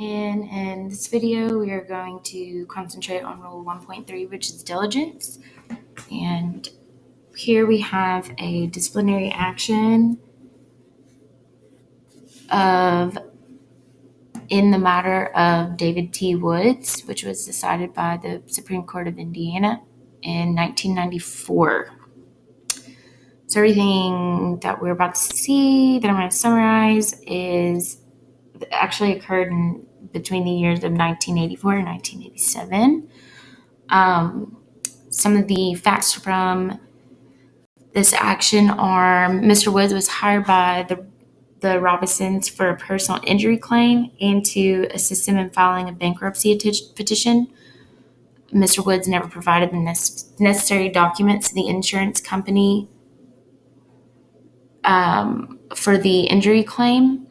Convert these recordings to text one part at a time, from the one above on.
And in this video, we are going to concentrate on Rule 1.3, which is diligence. And here we have a disciplinary action in the matter of David T. Woods, which was decided by the Supreme Court of Indiana in 1994. So everything that we're about to see that I'm going to summarize is actually occurred between the years of 1984 and 1987. Some of the facts from this action are Mr. Woods was hired by the Robinsons for a personal injury claim and to assist them in filing a bankruptcy petition. Mr. Woods never provided the necessary documents to the insurance company for the injury claim,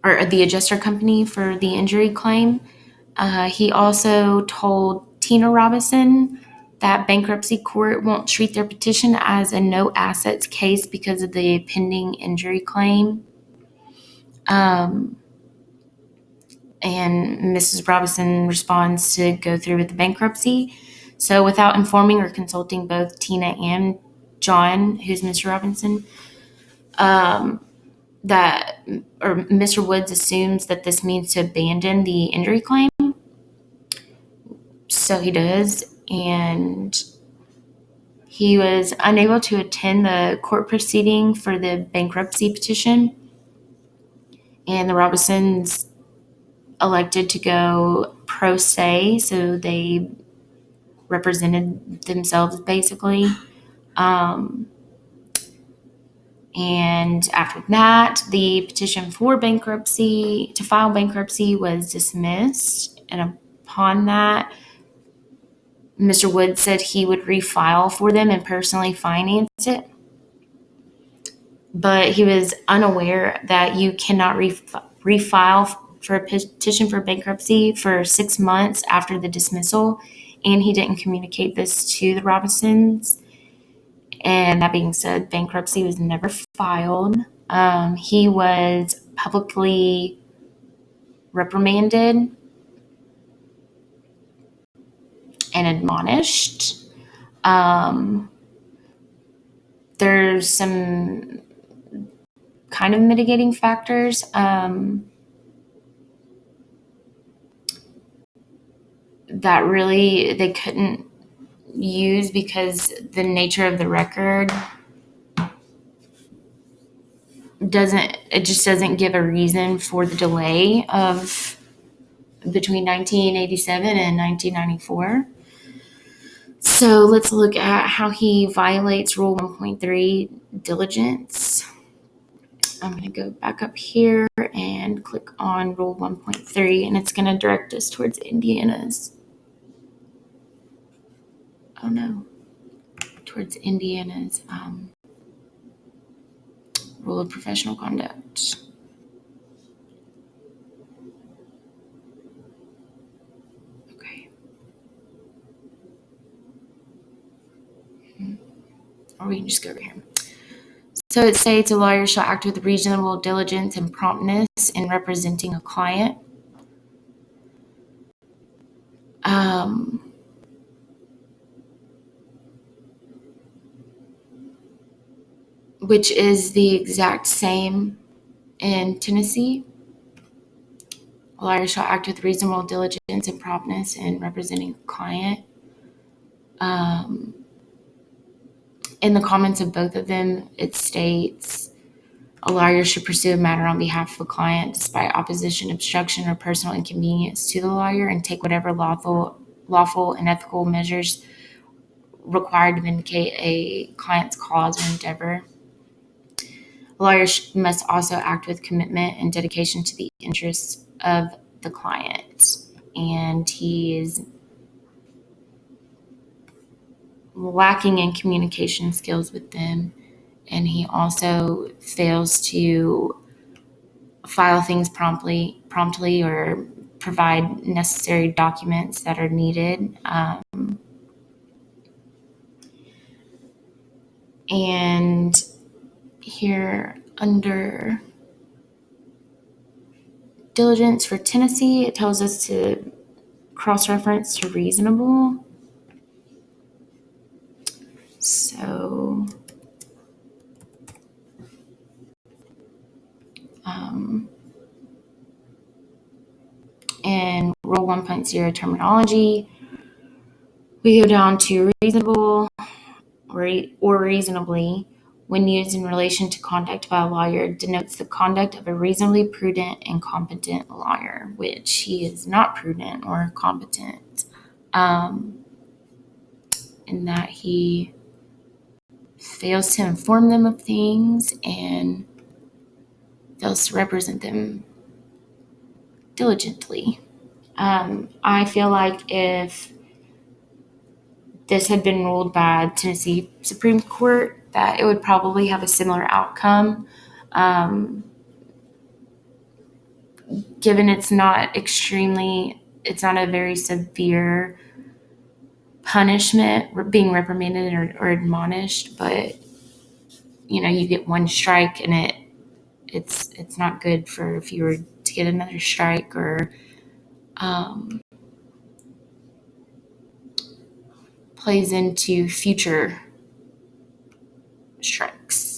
or the adjuster company for the injury claim. He also told Tina Robinson that bankruptcy court won't treat their petition as a no assets case because of the pending injury claim. And Mrs. Robinson responds to go through with the bankruptcy. So without informing or consulting both Tina and John, who's Mr. Robinson, Mr. Woods assumes that this means to abandon the injury claim. So he does, and he was unable to attend the court proceeding for the bankruptcy petition, and the Robinsons elected to go pro se, so they represented themselves basically. And after that, the petition for bankruptcy, to file bankruptcy, was dismissed, and upon that, Mr. Wood said he would refile for them and personally finance it. But he was unaware that you cannot refile for a petition for bankruptcy for 6 months after the dismissal. And he didn't communicate this to the Robinsons. And that being said, bankruptcy was never filed. He was publicly reprimanded and admonished. There's some kind of mitigating factors. That really they couldn't use because the nature of the record doesn't give a reason for the delay of between 1987 and 1994. So let's look at how he violates Rule 1.3, diligence. I'm going to go back up here and click on Rule 1.3, and it's going to direct us towards Indiana's. Towards Indiana's Rule of Professional Conduct. Okay. Or we can just go over here. So it states a lawyer shall act with reasonable diligence and promptness in representing a client. Which is the exact same in Tennessee. A lawyer shall act with reasonable diligence and promptness in representing a client. In the comments of both of them, it states a lawyer should pursue a matter on behalf of a client despite opposition, obstruction, or personal inconvenience to the lawyer and take whatever lawful and ethical measures required to vindicate a client's cause or endeavor. A lawyer must also act with commitment and dedication to the interests of the client. And he is lacking in communication skills with them. And he also fails to file things promptly or provide necessary documents that are needed. And here under Diligence for Tennessee, it tells us to cross-reference to reasonable. So, in Rule 1.0 terminology, we go down to reasonable or reasonably when used in relation to conduct by a lawyer denotes the conduct of a reasonably prudent and competent lawyer, which he is not prudent or competent, in that he fails to inform them of things and fails to represent them diligently. I feel like if this had been ruled by Tennessee Supreme Court, that it would probably have a similar outcome. Given it's not a very severe punishment, being reprimanded or admonished, but you get one strike and it's not good for if you were to get another strike or plays into future strikes.